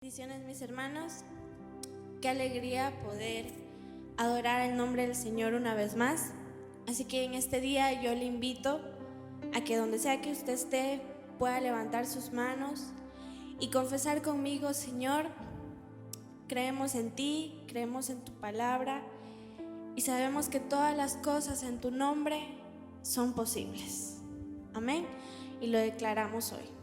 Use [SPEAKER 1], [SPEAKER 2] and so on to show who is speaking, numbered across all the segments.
[SPEAKER 1] Bendiciones, mis hermanos. Qué alegría poder adorar el nombre del Señor una vez más. Así que en este día yo le invito a que donde sea que usted esté pueda levantar sus manos y confesar conmigo: Señor, creemos en ti, creemos en tu palabra y sabemos que todas las cosas en tu nombre son posibles. Amén. Y lo declaramos hoy.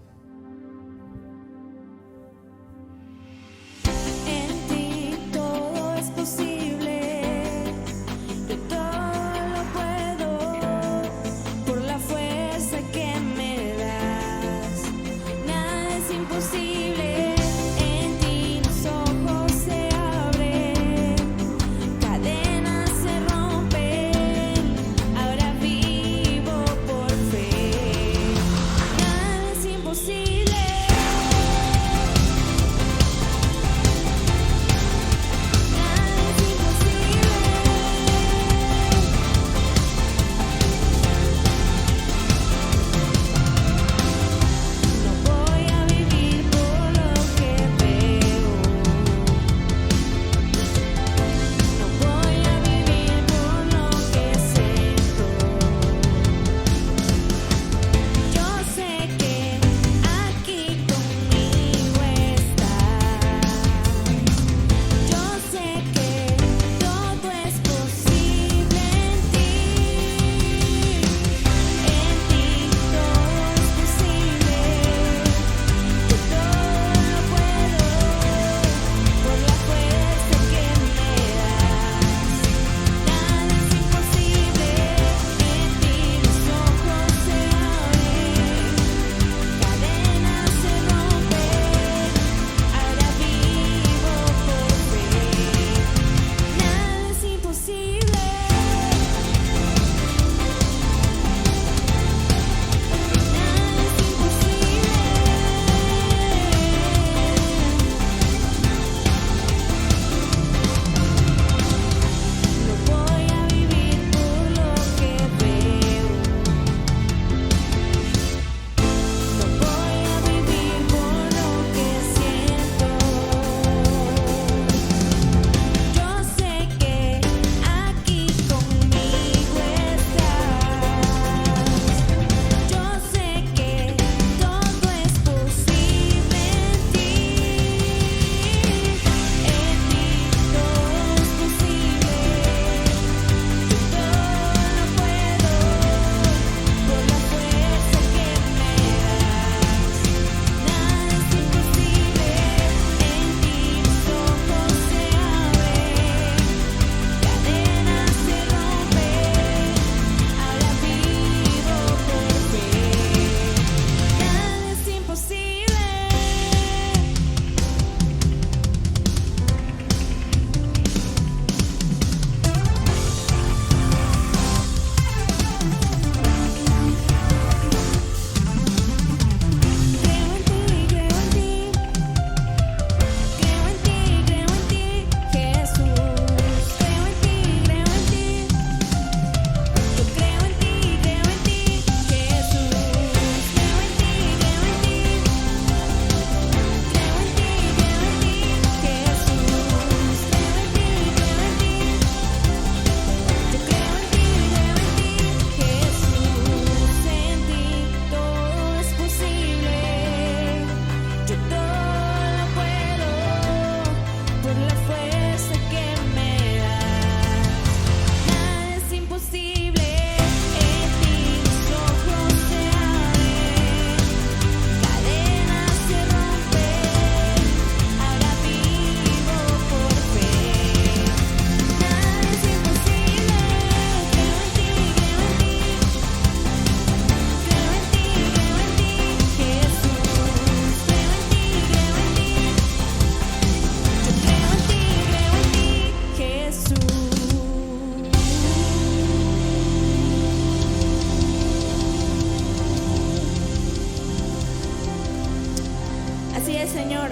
[SPEAKER 1] Señor,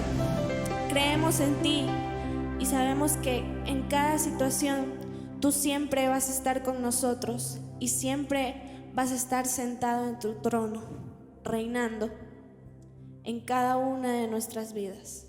[SPEAKER 1] creemos en ti y sabemos que en cada situación tú siempre vas a estar con nosotros y siempre vas a estar sentado en tu trono, reinando en cada una de nuestras vidas.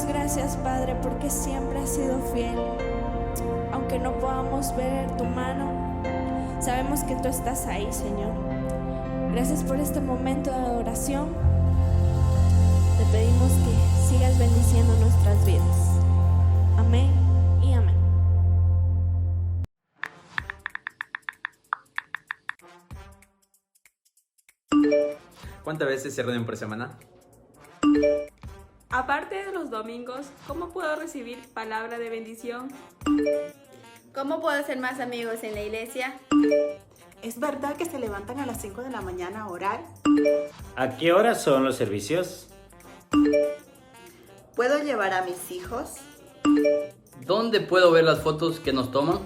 [SPEAKER 1] gracias, Padre, porque siempre has sido fiel. Aunque no podamos ver tu mano, sabemos que tú estás ahí, Señor. Gracias por este momento de adoración. Te pedimos que sigas bendiciendo nuestras vidas. Amén y amén.
[SPEAKER 2] ¿Cuántas veces se reúnen por semana?
[SPEAKER 3] Aparte de los domingos, ¿cómo puedo recibir palabra de bendición?
[SPEAKER 4] ¿Cómo puedo hacer más amigos en la iglesia?
[SPEAKER 5] ¿Es verdad que se levantan a las 5 de la mañana a orar?
[SPEAKER 6] ¿A qué horas son los servicios?
[SPEAKER 5] ¿Puedo llevar a mis hijos?
[SPEAKER 7] ¿Dónde puedo ver las fotos que nos toman?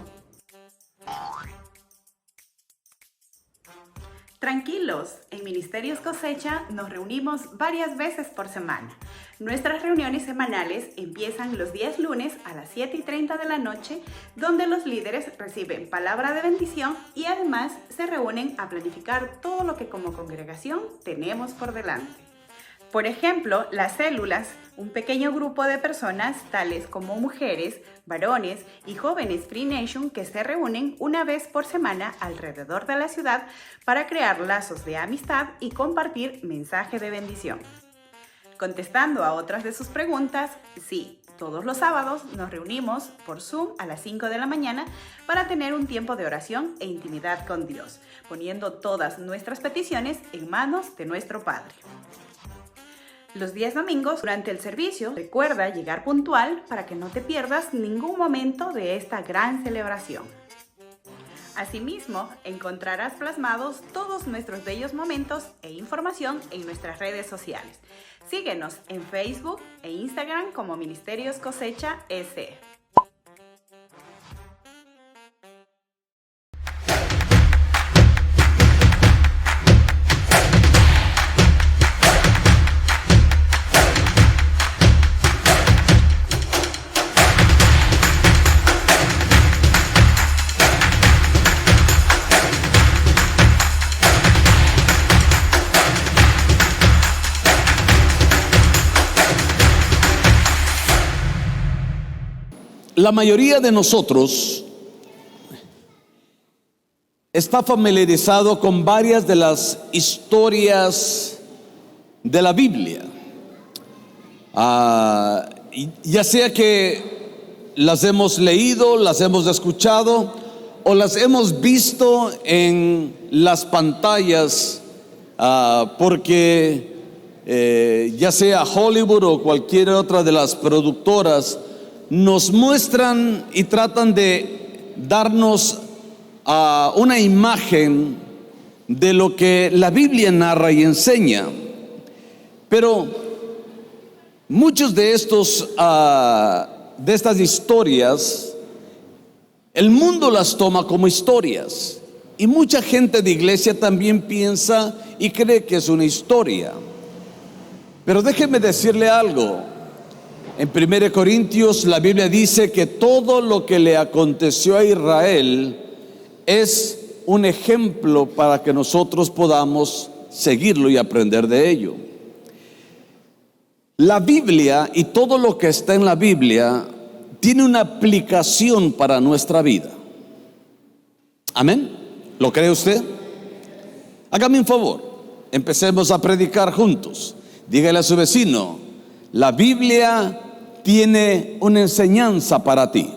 [SPEAKER 5] Tranquilos, en Ministerios Cosecha nos reunimos varias veces por semana. Nuestras reuniones semanales empiezan los días lunes a las 7:30 de la noche, donde los líderes reciben palabra de bendición y además se reúnen a planificar todo lo que como congregación tenemos por delante. Por ejemplo, las células, un pequeño grupo de personas tales como mujeres, varones y jóvenes Free Nation que se reúnen una vez por semana alrededor de la ciudad para crear lazos de amistad y compartir mensaje de bendición. Contestando a otras de sus preguntas, sí, todos los sábados nos reunimos por Zoom a las 5 de la mañana para tener un tiempo de oración e intimidad con Dios, poniendo todas nuestras peticiones en manos de nuestro Padre. Los días domingos, durante el servicio, recuerda llegar puntual para que no te pierdas ningún momento de esta gran celebración. Asimismo, encontrarás plasmados todos nuestros bellos momentos e información en nuestras redes sociales. Síguenos en Facebook e Instagram como Ministerios Cosecha SE.
[SPEAKER 8] La mayoría de nosotros está familiarizado con varias de las historias de la Biblia. Ya sea que las hemos leído, las hemos escuchado o las hemos visto en las pantallas, porque ya sea Hollywood o cualquier otra de las productoras nos muestran y tratan de darnos una imagen de lo que la Biblia narra y enseña. Pero muchos de estas historias, el mundo las toma como historias, y mucha gente de iglesia también piensa y cree que es una historia. Pero déjeme decirle algo. En 1 Corintios la Biblia dice que todo lo que le aconteció a Israel es un ejemplo para que nosotros podamos seguirlo y aprender de ello. La Biblia y todo lo que está en la Biblia tiene una aplicación para nuestra vida. ¿Amén? ¿Lo cree usted? Hágame un favor, empecemos a predicar juntos. Dígale a su vecino: la Biblia tiene una enseñanza para ti.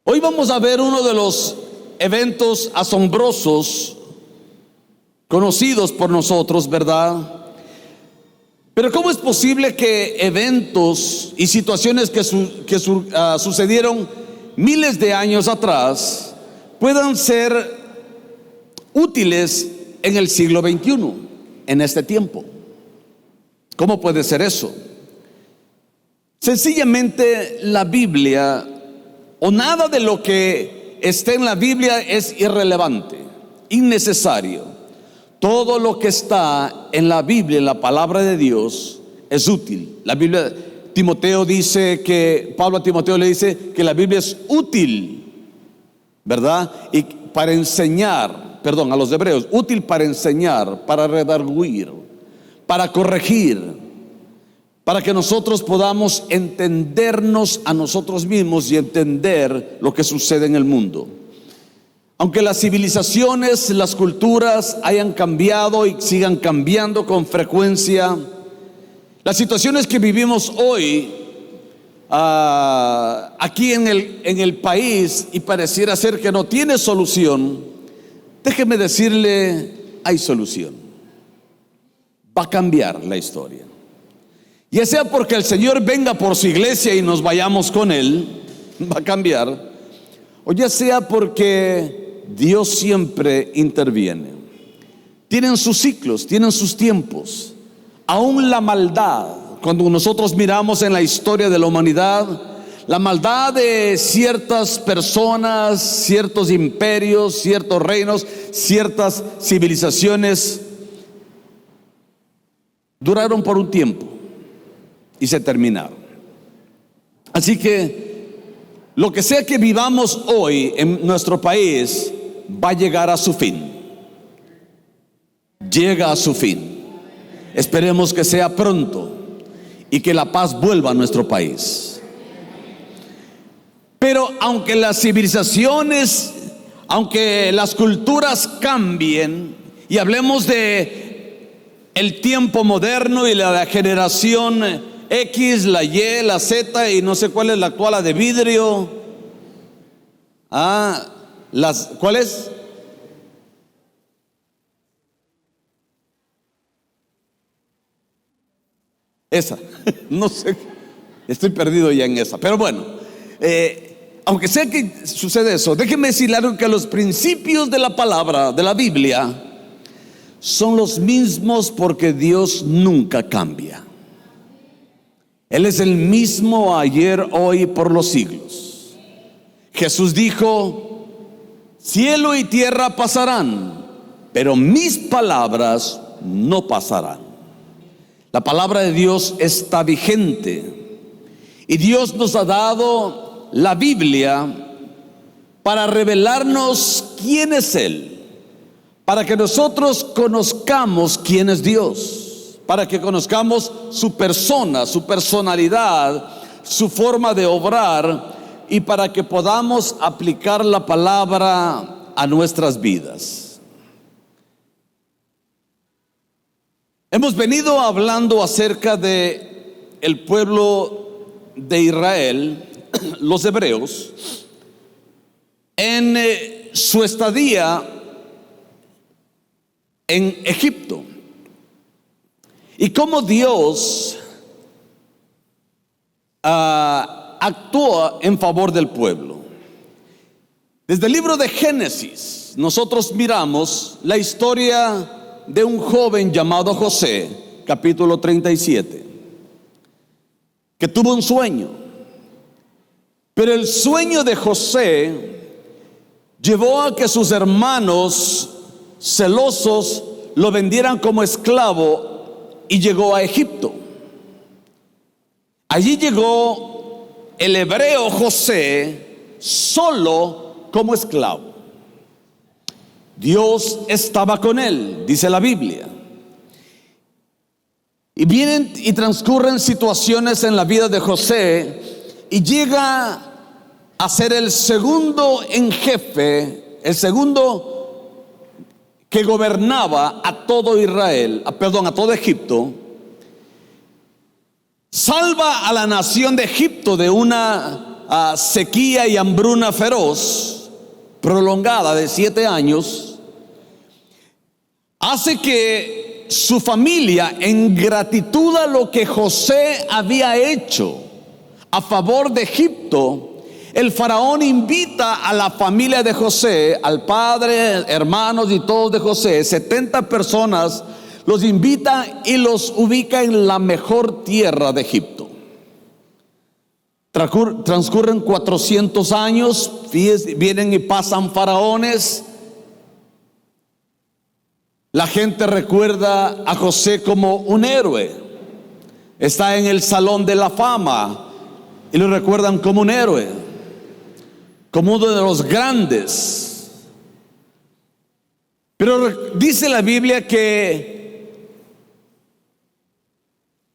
[SPEAKER 8] Hoy vamos a ver uno de los eventos asombrosos conocidos por nosotros, ¿verdad? Pero ¿cómo es posible que eventos y situaciones que sucedieron miles de años atrás puedan ser útiles en el siglo XXI, en este tiempo? ¿Cómo puede ser eso? Sencillamente la Biblia, o nada de lo que esté en la Biblia, es irrelevante, innecesario. Todo lo que está en la Biblia, en la palabra de Dios, es útil. La Biblia, Timoteo dice que, Pablo a Timoteo le dice que la Biblia es útil, ¿verdad? Y para enseñar, a los hebreos, útil para enseñar, para redarguir, para corregir, para que nosotros podamos entendernos a nosotros mismos y entender lo que sucede en el mundo. Aunque las civilizaciones, las culturas hayan cambiado y sigan cambiando con frecuencia, las situaciones que vivimos hoy aquí en el país, y pareciera ser que no tiene solución, déjeme decirle, hay solución. Va a cambiar la historia. Ya sea porque el Señor venga por su iglesia y nos vayamos con Él, va a cambiar, o ya sea porque Dios siempre interviene. Tienen sus ciclos, tienen sus tiempos. Aún la maldad, cuando nosotros miramos en la historia de la humanidad, la maldad de ciertas personas, ciertos imperios, ciertos reinos, ciertas civilizaciones, duraron por un tiempo y se terminaron. Así que lo que sea que vivamos hoy en nuestro país va a llegar a su fin. Llega a su fin. Esperemos que sea pronto y que la paz vuelva a nuestro país. Pero aunque las civilizaciones, aunque las culturas cambien, y hablemos de el tiempo moderno y la generación X, la Y, la Z y no sé cuál es la actual, la de vidrio. ¿Cuál es? Esa, no sé, estoy perdido ya en esa. Pero bueno, aunque sea que sucede eso, déjenme decirle algo, que los principios de la palabra, de la Biblia, son los mismos porque Dios nunca cambia. Él es el mismo ayer, hoy y por los siglos. Jesús dijo: cielo y tierra pasarán, pero mis palabras no pasarán. La palabra de Dios está vigente y Dios nos ha dado la Biblia para revelarnos quién es Él, para que nosotros conozcamos quién es Dios, para que conozcamos su persona, su personalidad, su forma de obrar, y para que podamos aplicar la palabra a nuestras vidas. Hemos venido hablando acerca de el pueblo de Israel, los hebreos, en su estadía en Egipto, y cómo Dios actúa en favor del pueblo. Desde el libro de Génesis nosotros miramos la historia de un joven llamado José, capítulo 37, que tuvo un sueño. Pero el sueño de José llevó a que sus hermanos celosos lo vendieran como esclavo y llegó a Egipto. Allí llegó el hebreo José solo como esclavo. Dios estaba con él, dice la Biblia. Y vienen y transcurren situaciones en la vida de José, y llega a ser el segundo en jefe, el segundo que gobernaba a todo Israel, a todo Egipto. Salva a la nación de Egipto de una sequía y hambruna feroz prolongada de 7 años. Hace que su familia, en gratitud a lo que José había hecho a favor de Egipto, el faraón invita a la familia de José, al padre, hermanos y todos de José, 70 personas, los invita y los ubica en la mejor tierra de Egipto. Transcurren 400 años, vienen y pasan faraones. La gente recuerda a José como un héroe. Está en el salón de la fama y lo recuerdan como un héroe, como uno de los grandes. Pero dice la Biblia que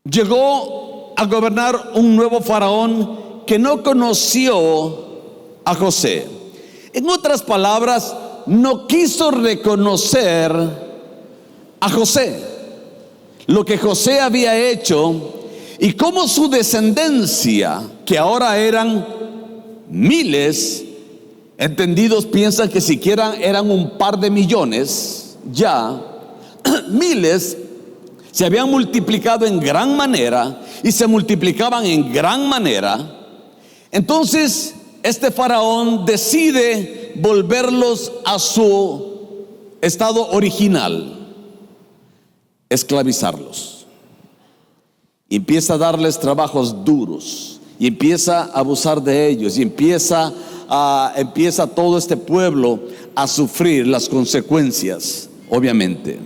[SPEAKER 8] llegó a gobernar un nuevo faraón que no conoció a José. En otras palabras, no quiso reconocer a José, lo que José había hecho, y cómo su descendencia, que ahora eran miles, entendidos piensan que siquiera eran un par de millones, ya miles, se habían multiplicado en gran manera y se multiplicaban en gran manera. Entonces este faraón decide volverlos a su estado original, esclavizarlos. Y empieza a darles trabajos duros, y empieza a abusar de ellos, y empieza todo este pueblo a sufrir las consecuencias, obviamente.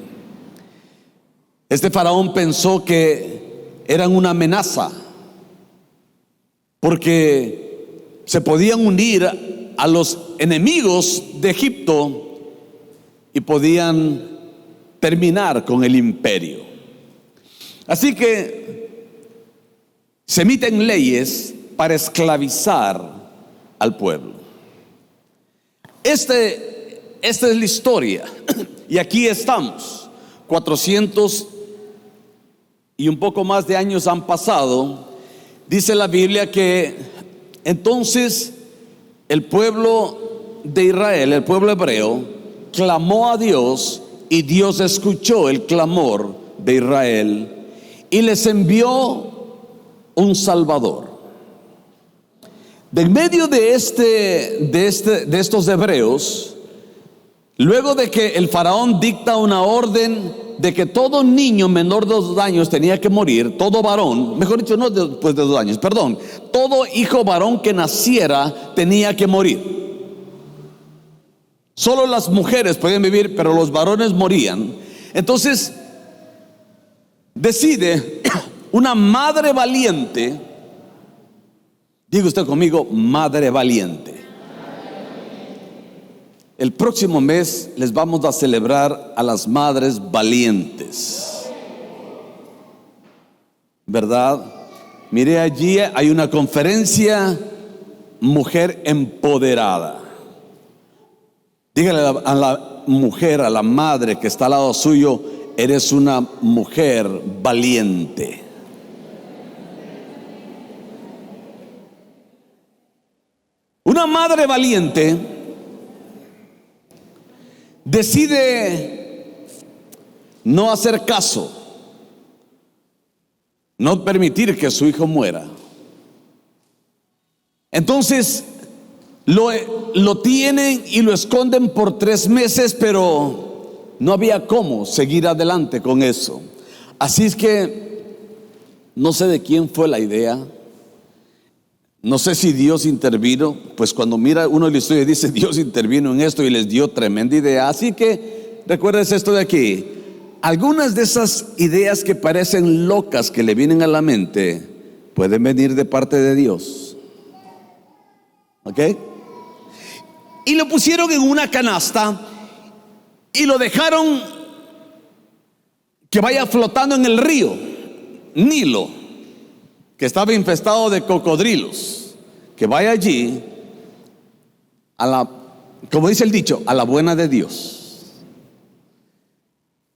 [SPEAKER 8] Este faraón pensó que eran una amenaza, porque se podían unir a los enemigos de Egipto y podían terminar con el imperio. Así que se emiten leyes para esclavizar al pueblo. Esta es la historia. Y aquí estamos. 400 y un poco más de años han pasado. Dice la Biblia que entonces el pueblo de Israel, el pueblo hebreo, clamó a Dios, y Dios escuchó el clamor de Israel y les envió un Salvador. De en medio de estos hebreos, luego de que el faraón dicta una orden de que todo niño menor de 2 años tenía que morir, todo varón, mejor dicho, no después de 2 años, perdón, todo hijo varón que naciera tenía que morir. Solo las mujeres podían vivir, pero los varones morían. Entonces decide una madre valiente, diga usted conmigo, madre valiente. El próximo mes les vamos a celebrar a las madres valientes, ¿verdad? Mire, allí hay una conferencia, mujer empoderada. Dígale a la mujer, a la madre que está al lado suyo, eres una mujer valiente. Una madre valiente decide no hacer caso, no permitir que su hijo muera. Entonces lo tienen y lo esconden por 3 meses, pero no había cómo seguir adelante con eso. Así es que no sé de quién fue la idea. No sé si Dios intervino, pues cuando mira uno la historia dice Dios intervino en esto y les dio tremenda idea. Así que recuerdes esto de aquí. Algunas de esas ideas que parecen locas que le vienen a la mente pueden venir de parte de Dios. ¿Ok? Y lo pusieron en una canasta y lo dejaron que vaya flotando en el río Nilo, que estaba infestado de cocodrilos, que vaya allí como dice el dicho, a la buena de Dios.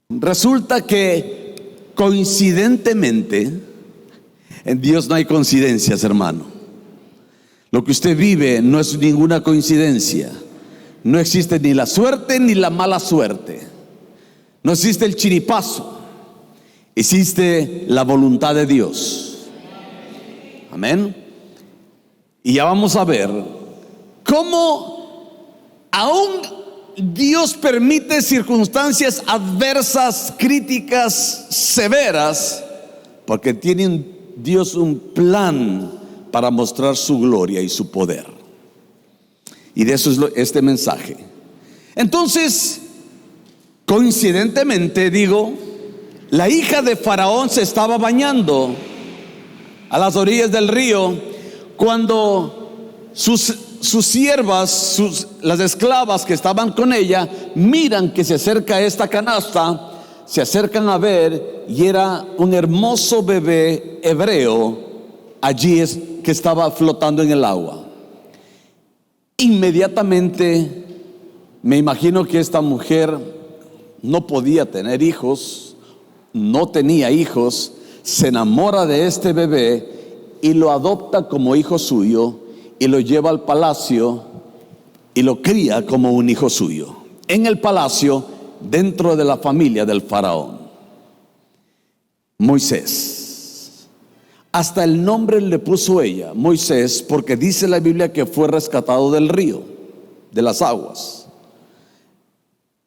[SPEAKER 8] Resulta que coincidentemente, en Dios no hay coincidencias, hermano. Lo que usted vive no es ninguna coincidencia. No existe ni la suerte ni la mala suerte. No existe el chiripazo. Existe la voluntad de Dios. Amén. Y ya vamos a ver cómo aún Dios permite circunstancias adversas, críticas, severas, porque tiene Dios un plan para mostrar su gloria y su poder. Y de eso es este mensaje. Entonces, coincidentemente digo, la hija de Faraón se estaba bañando a las orillas del río cuando sus sus siervas, las esclavas que estaban con ella, miran que se acerca esta canasta, se acercan a ver, y era un hermoso bebé hebreo allí que estaba flotando en el agua. Inmediatamente me imagino que esta mujer no podía tener hijos, no tenía hijos, se enamora de este bebé y lo adopta como hijo suyo y lo lleva al palacio y lo cría como un hijo suyo en el palacio, dentro de la familia del faraón. Moisés, hasta el nombre le puso ella, Moisés, porque dice la Biblia que fue rescatado del río, de las aguas.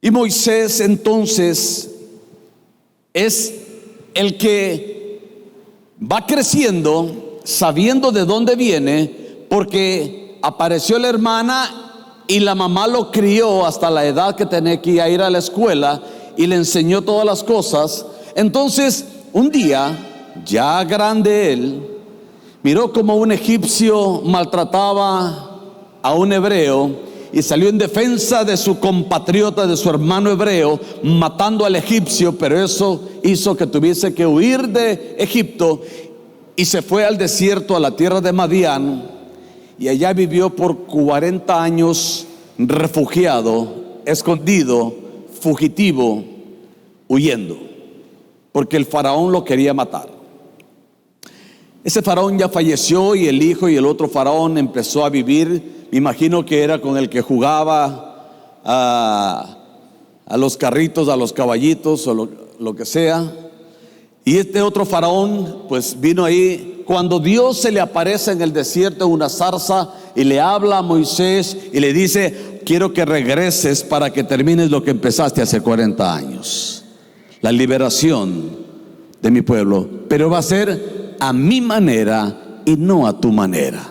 [SPEAKER 8] Y Moisés entonces es el que va creciendo sabiendo de dónde viene, porque apareció la hermana y la mamá lo crió hasta la edad que tenía que ir a la escuela y le enseñó todas las cosas. Entonces un día, ya grande él, miró como un egipcio maltrataba a un hebreo y salió en defensa de su compatriota, de su hermano hebreo, matando al egipcio, pero eso hizo que tuviese que huir de Egipto y se fue al desierto, a la tierra de Madián, y allá vivió por 40 años refugiado, escondido, fugitivo, huyendo, porque el faraón lo quería matar. Ese faraón ya falleció y el hijo y el otro faraón empezó a vivir. Me imagino que era con el que jugaba a los carritos, a los caballitos o lo que sea. Y este otro faraón pues vino ahí. Cuando Dios se le aparece en el desierto en una zarza y le habla a Moisés y le dice: quiero que regreses para que termines lo que empezaste hace 40 años, la liberación de mi pueblo, pero va a ser a mi manera y no a tu manera.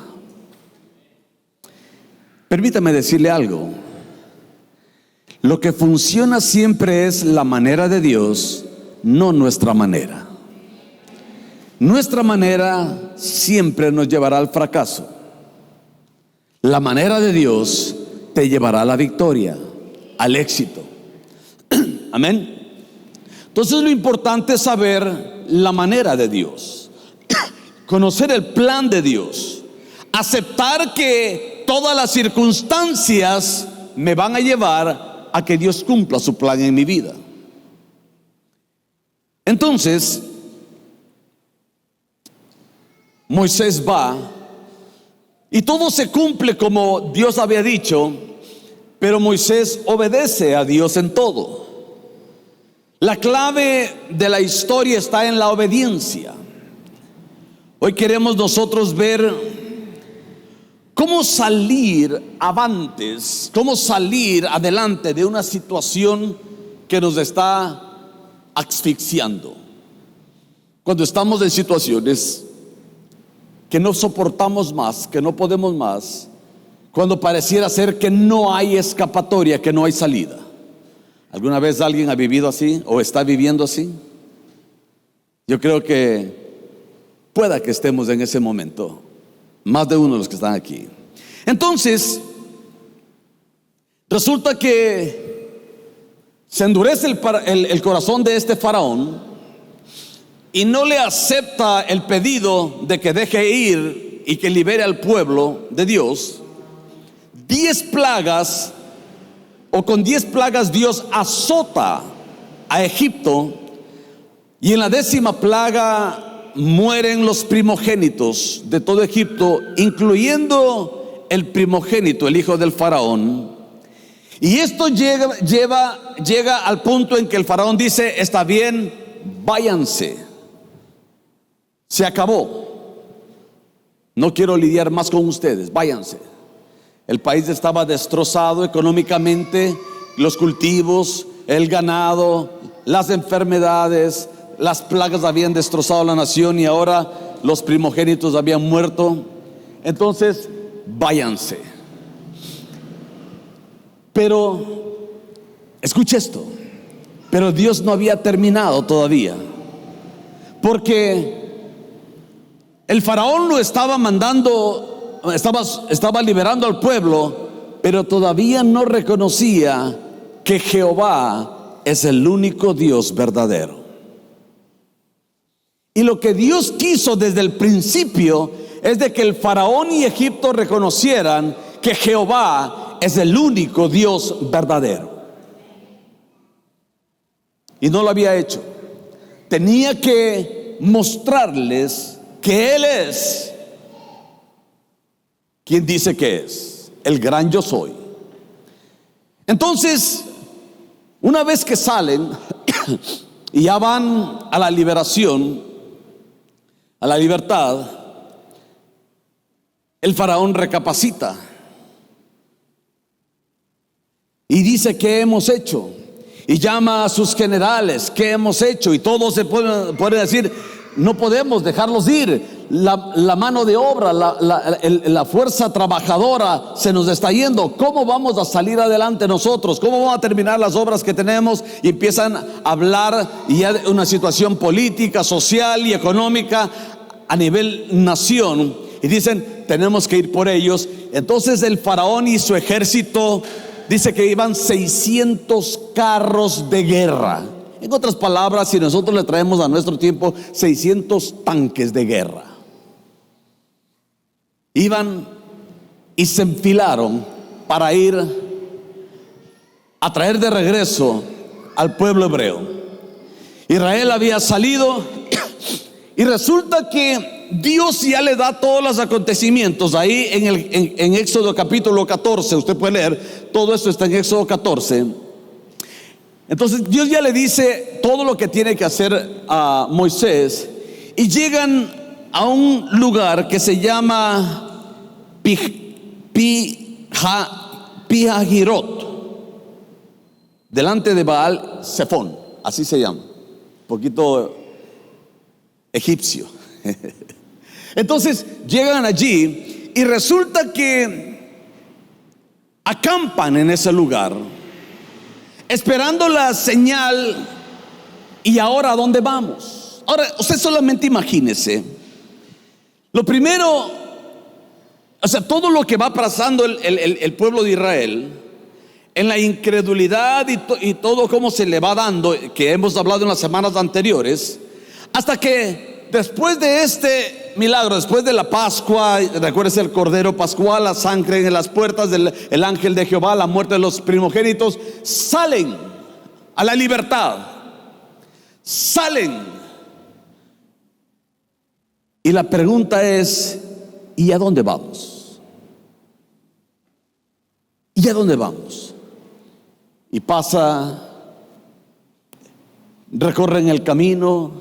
[SPEAKER 8] Permítame decirle algo: lo que funciona siempre es la manera de Dios, no nuestra manera. Nuestra manera siempre nos llevará al fracaso. La manera de Dios te llevará a la victoria, al éxito. Amén. Entonces lo importante es saber la manera de Dios, conocer el plan de Dios, aceptar que todas las circunstancias me van a llevar a que Dios cumpla su plan en mi vida. Entonces Moisés va y todo se cumple como Dios había dicho, pero Moisés obedece a Dios en todo. La clave de la historia está en la obediencia. Hoy queremos nosotros ver cómo salir avantes, cómo salir adelante de una situación que nos está asfixiando. Cuando estamos en situaciones que no soportamos más, que no podemos más, cuando pareciera ser que no hay escapatoria, que no hay salida. ¿Alguna vez alguien ha vivido así o está viviendo así? Yo creo que pueda que estemos en ese momento, más de uno de los que están aquí. Entonces resulta que se endurece el corazón de este faraón y no le acepta el pedido de que deje ir y que libere al pueblo de Dios. 10 plagas, o con 10 plagas Dios azota a Egipto, y en la 10ª plaga mueren los primogénitos de todo Egipto, incluyendo el primogénito, el hijo del faraón. Y esto llega al punto en que el faraón dice: está bien, váyanse, se acabó, no quiero lidiar más con ustedes, váyanse. El país estaba destrozado económicamente, los cultivos, el ganado, las enfermedades, las plagas habían destrozado la nación y ahora los primogénitos habían muerto. Entonces, váyanse. Pero, escuche esto, pero Dios no había terminado todavía, porque el faraón lo estaba mandando estaba liberando al pueblo, pero todavía no reconocía que Jehová es el único Dios verdadero. Y lo que Dios quiso desde el principio es de que el faraón y Egipto reconocieran que Jehová es el único Dios verdadero. Y no lo había hecho. Tenía que mostrarles que Él es quien dice que es, el gran yo soy. Entonces, una vez que salen y ya van a la liberación, a la libertad, el faraón recapacita y dice: ¿qué hemos hecho? Y llama a sus generales: ¿qué hemos hecho? Y todos se pueden decir: no podemos dejarlos ir. La mano de obra, la fuerza trabajadora se nos está yendo. ¿Cómo vamos a salir adelante nosotros? ¿Cómo vamos a terminar las obras que tenemos? Y empiezan a hablar ya de una situación política, social y económica a nivel nación. Y dicen: tenemos que ir por ellos. Entonces el faraón y su ejército, dice que iban 600 carros de guerra. En otras palabras, si nosotros le traemos a nuestro tiempo 600 tanques de guerra, iban y se enfilaron para ir a traer de regreso al pueblo hebreo. Israel había salido y resulta que Dios ya le da todos los acontecimientos ahí en Éxodo capítulo 14. Usted puede leer, todo esto está en Éxodo 14. Entonces Dios ya le dice todo lo que tiene que hacer a Moisés, y llegan a un lugar que se llama Pihahirot, delante de Baal Zephón, así se llama, un poquito egipcio. Entonces llegan allí y resulta que acampan en ese lugar, esperando la señal. ¿Y ahora a dónde vamos? Ahora, usted solamente imagínese. Lo primero, o sea, todo lo que va pasando el pueblo de Israel, en la incredulidad y todo cómo se le va dando, que hemos hablado en las semanas anteriores, hasta que después de este milagro, después de la Pascua, recuérdese el cordero pascual, la sangre en las puertas del ángel de Jehová, la muerte de los primogénitos, salen a la libertad, salen. Y la pregunta es: ¿y a dónde vamos? ¿Y a dónde vamos? Y recorren el camino.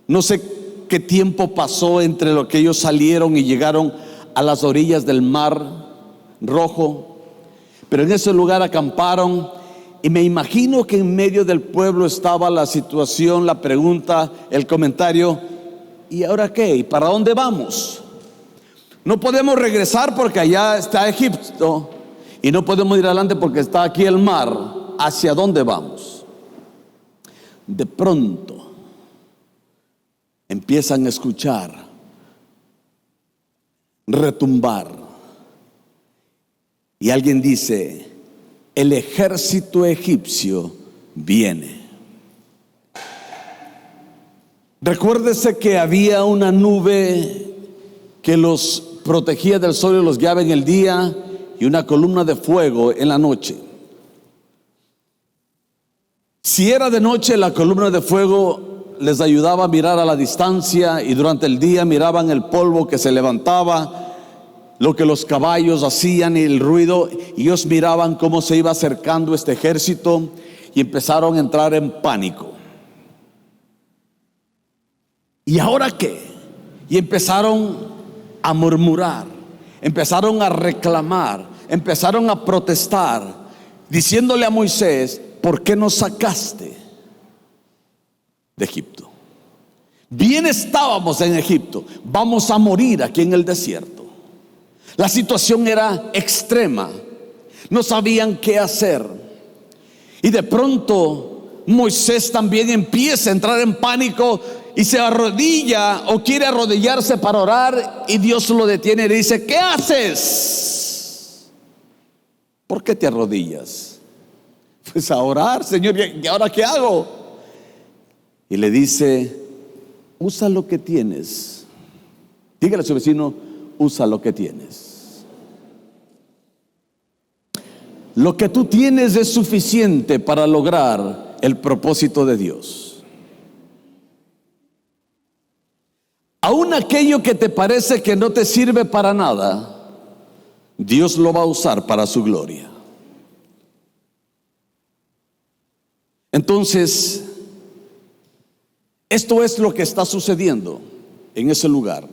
[SPEAKER 8] No sé qué tiempo pasó entre lo que ellos salieron y llegaron a las orillas del Mar Rojo, pero en ese lugar acamparon. Y me imagino que en medio del pueblo estaba la situación, la pregunta, el comentario: ¿y ahora qué? ¿Y para dónde vamos? No podemos regresar porque allá está Egipto, y no podemos ir adelante porque está aquí el mar. ¿Hacia dónde vamos? De pronto empiezan a escuchar retumbar, y alguien dice: el ejército egipcio viene. Recuérdese que había una nube que los protegía del sol y los guiaba en el día, y una columna de fuego en la noche. Si era de noche, la columna de fuego les ayudaba a mirar a la distancia, y durante el día miraban el polvo que se levantaba, lo que los caballos hacían y el ruido, y ellos miraban cómo se iba acercando este ejército, y empezaron a entrar en pánico. ¿Y ahora qué? Y empezaron a murmurar, empezaron a reclamar, empezaron a protestar, diciéndole a Moisés: ¿por qué nos sacaste de Egipto? Bien estábamos en Egipto, vamos a morir aquí en el desierto. La situación era extrema, no sabían qué hacer. Y de pronto Moisés también empieza a entrar en pánico y se arrodilla o quiere arrodillarse para orar, y Dios lo detiene y le dice: ¿qué haces? ¿Por qué te arrodillas? Pues a orar, Señor. ¿Y ahora qué hago? Y le dice: usa lo que tienes. Dígale a su vecino: usa lo que tienes. Lo que tú tienes es suficiente para lograr el propósito de Dios. Aún aquello que te parece que no te sirve para nada, Dios lo va a usar para su gloria. Entonces, esto es lo que está sucediendo en ese lugar.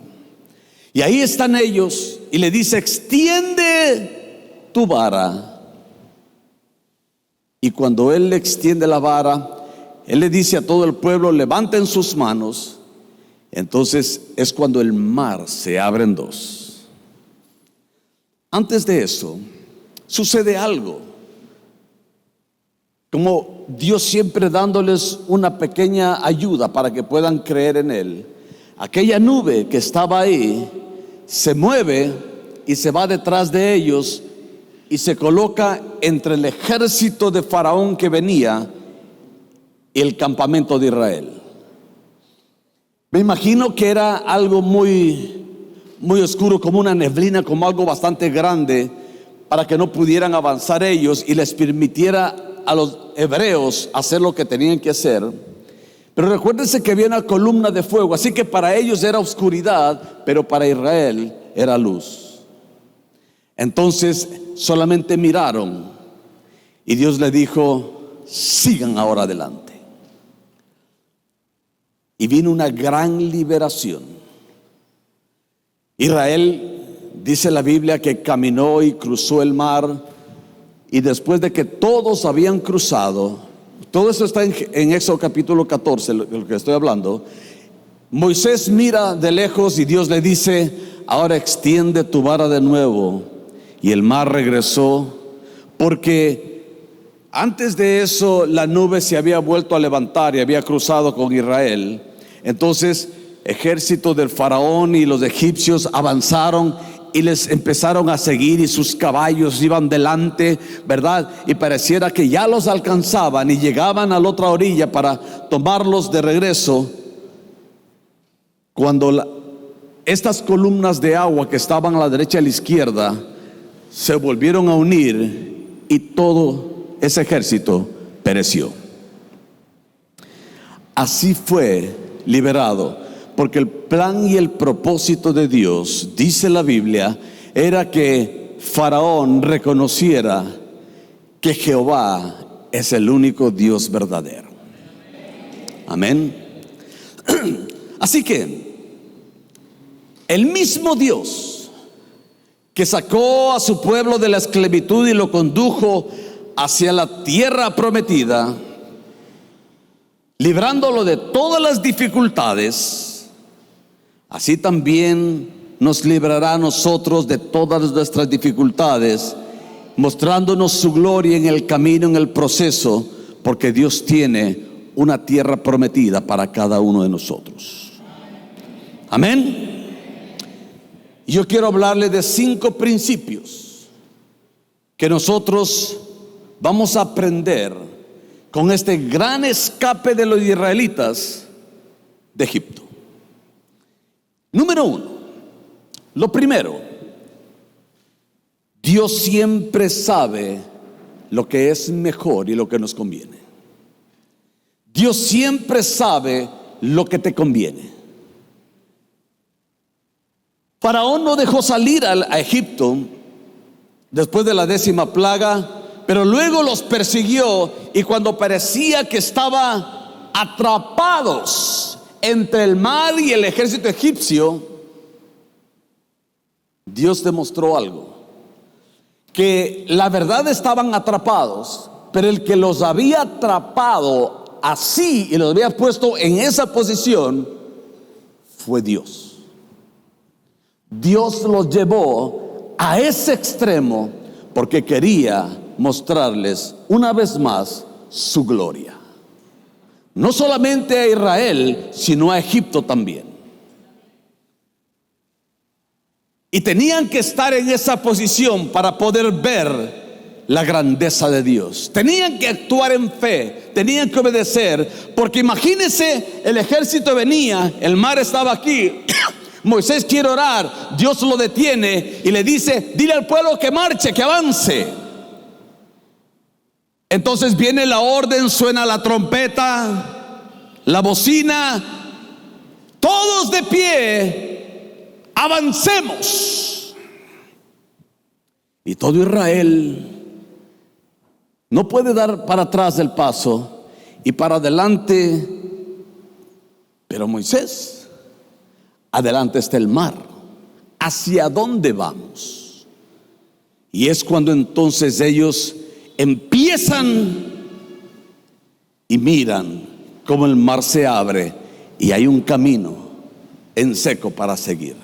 [SPEAKER 8] Y ahí están ellos y le dice: extiende tu vara. Y cuando él le extiende la vara, él le dice a todo el pueblo: levanten sus manos. Entonces es cuando el mar se abre en dos. Antes de eso, sucede algo. Como Dios siempre dándoles una pequeña ayuda para que puedan creer en Él. Aquella nube que estaba ahí se mueve y se va detrás de ellos y se coloca entre el ejército de Faraón que venía y el campamento de Israel. Me imagino que era algo muy oscuro, como una neblina, como algo bastante grande, para que no pudieran avanzar ellos y les permitiera a los hebreos hacer lo que tenían que hacer. Pero recuérdense que había una columna de fuego, así que para ellos era oscuridad, pero para Israel era luz. Entonces solamente miraron y Dios le dijo: sigan ahora adelante. Y vino una gran liberación. Israel, dice la Biblia, que caminó y cruzó el mar. Y después de que todos habían cruzado, todo eso está en Éxodo capítulo 14, lo que estoy hablando. Moisés mira de lejos y Dios le dice: ahora extiende tu vara de nuevo. Y el mar regresó, porque antes de eso la nube se había vuelto a levantar y había cruzado con Israel. Entonces ejército del faraón y los egipcios avanzaron y les empezaron a seguir, y sus caballos iban delante, ¿verdad? Y pareciera que ya los alcanzaban y llegaban a la otra orilla para tomarlos de regreso, cuando estas columnas de agua que estaban a la derecha y a la izquierda se volvieron a unir y todo ese ejército pereció. Así fue liberado, porque el plan y el propósito de Dios, dice la Biblia, era que Faraón reconociera que Jehová es el único Dios verdadero. Amén. Así que el mismo Dios que sacó a su pueblo de la esclavitud y lo condujo hacia la tierra prometida, librándolo de todas las dificultades, así también nos librará a nosotros de todas nuestras dificultades, mostrándonos su gloria en el camino, en el proceso, porque Dios tiene una tierra prometida para cada uno de nosotros. Amén. Yo quiero hablarle de 5 principios que nosotros vamos a aprender con este gran escape de los israelitas de Egipto. Número 1, lo primero: Dios siempre sabe lo que es mejor y lo que nos conviene. Dios siempre sabe lo que te conviene. Faraón no dejó salir a Egipto después de la 10ª plaga, pero luego los persiguió, y cuando parecía que estaban atrapados entre el mar y el ejército egipcio, Dios demostró algo: que la verdad estaban atrapados, pero el que los había atrapado así y los había puesto en esa posición fue Dios. Dios los llevó a ese extremo porque quería mostrarles una vez más su gloria. no solamente a Israel, sino a Egipto también. Y tenían que estar en esa posición para poder ver la grandeza de Dios. Tenían que actuar en fe, tenían que obedecer, porque imagínense, el ejército venía, el mar estaba aquí, Moisés quiere orar, Dios lo detiene y le dice: dile al pueblo que marche, que avance. Entonces viene la orden, suena la trompeta, la bocina, todos de pie, avancemos. Y todo Israel no puede dar para atrás el paso y para adelante, pero Moisés, adelante está el mar. ¿Hacia dónde vamos? Y es cuando entonces ellos empiezan y miran cómo el mar se abre y hay un camino en seco para seguir.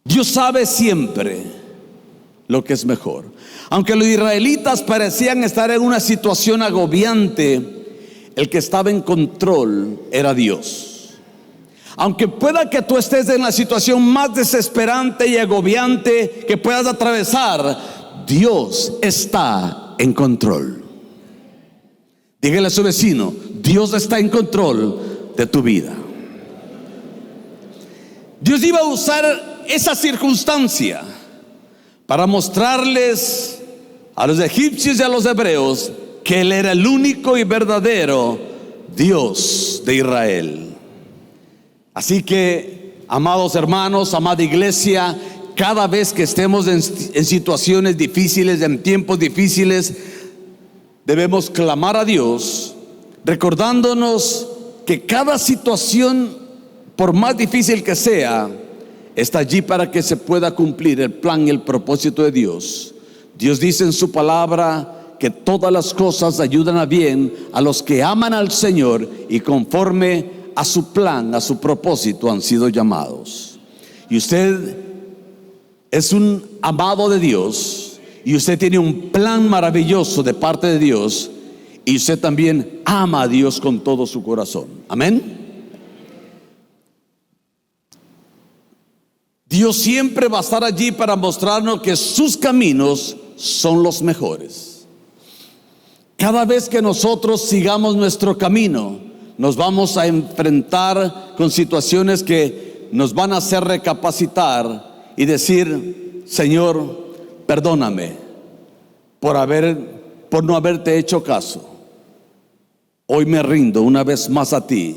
[SPEAKER 8] Dios sabe siempre lo que es mejor. Aunque los israelitas parecían estar en una situación agobiante, el que estaba en control era Dios. Aunque pueda que tú estés en la situación más desesperante y agobiante que puedas atravesar, Dios está en control. Dígale a su vecino: Dios está en control de tu vida. Dios iba a usar esa circunstancia para mostrarles a los egipcios y a los hebreos que Él era el único y verdadero Dios de Israel. Así que, amados hermanos, amada iglesia, cada vez que estemos en situaciones difíciles, en tiempos difíciles, debemos clamar a Dios, recordándonos que cada situación, por más difícil que sea, está allí para que se pueda cumplir el plan y el propósito de Dios. Dios dice en su palabra que todas las cosas ayudan a bien a los que aman al Señor y conforme a su plan, a su propósito han sido llamados. Y usted es un amado de Dios, y usted tiene un plan maravilloso de parte de Dios, y usted también ama a Dios con todo su corazón. Amén. Dios siempre va a estar allí para mostrarnos que sus caminos son los mejores. Cada vez que nosotros sigamos nuestro camino, nos vamos a enfrentar con situaciones que nos van a hacer recapacitar y decir: Señor, perdóname por no haberte hecho caso. Hoy me rindo una vez más a ti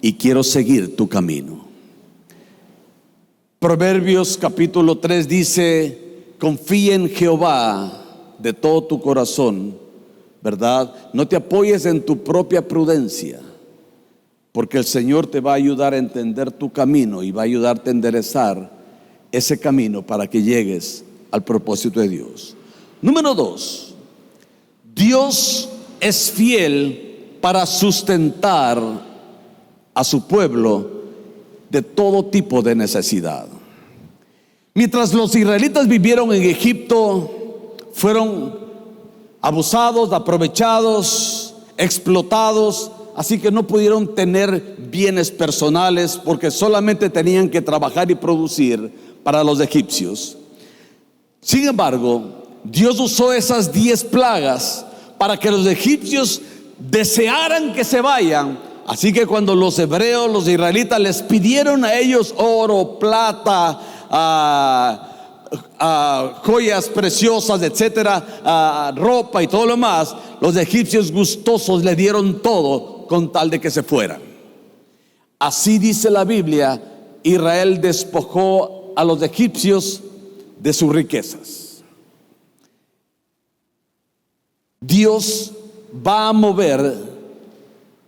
[SPEAKER 8] y quiero seguir tu camino. Proverbios capítulo 3 dice: confía en Jehová de todo tu corazón, ¿verdad? No te apoyes en tu propia prudencia, porque el Señor te va a ayudar a entender tu camino y va a ayudarte a enderezar ese camino para que llegues al propósito de Dios. Número 2, Dios es fiel para sustentar a su pueblo de todo tipo de necesidad. Mientras los israelitas vivieron en Egipto, fueron abusados, aprovechados, explotados, así que no pudieron tener bienes personales porque solamente tenían que trabajar y producir para los egipcios. Sin embargo, Dios usó esas 10 plagas para que los egipcios desearan que se vayan. Así que cuando los hebreos, los israelitas, les pidieron a ellos oro, plata, joyas preciosas, etcétera, ropa y todo lo más, los egipcios gustosos le dieron todo con tal de que se fueran. Así dice la Biblia: Israel despojó a los egipcios de sus riquezas. Dios va a mover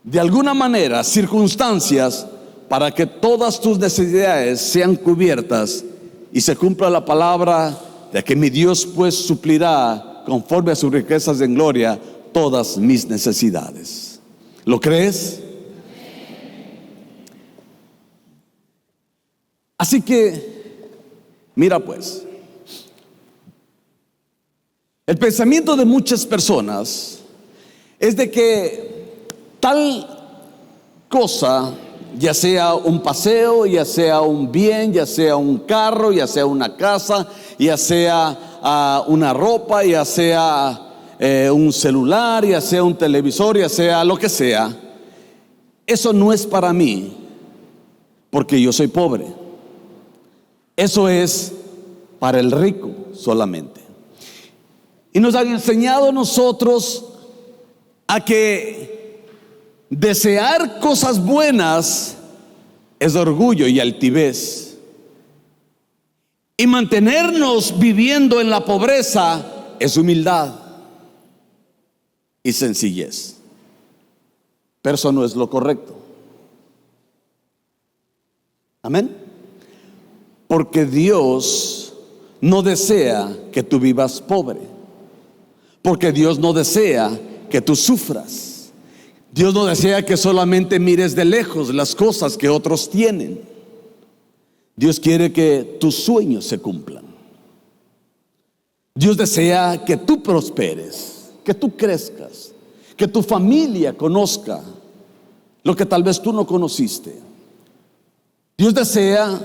[SPEAKER 8] de alguna manera circunstancias para que todas tus necesidades sean cubiertas y se cumpla la palabra de que mi Dios pues suplirá conforme a sus riquezas en gloria todas mis necesidades. ¿Lo crees? Así que mira pues, el pensamiento de muchas personas es de que tal cosa, ya sea un paseo, ya sea un bien, ya sea un carro, ya sea una casa, ya sea una ropa, ya sea un celular, ya sea un televisor, ya sea lo que sea, eso no es para mí, porque yo soy pobre. Eso es para el rico solamente. Y nos han enseñado nosotros a que desear cosas buenas es orgullo y altivez. Y mantenernos viviendo en la pobreza es humildad y sencillez. Pero eso no es lo correcto. Amén. Porque Dios no desea que tú vivas pobre. Porque Dios no desea que tú sufras. Dios no desea que solamente mires de lejos las cosas que otros tienen. Dios quiere que tus sueños se cumplan. Dios desea que tú prosperes, que tú crezcas, que tu familia conozca lo que tal vez tú no conociste. Dios desea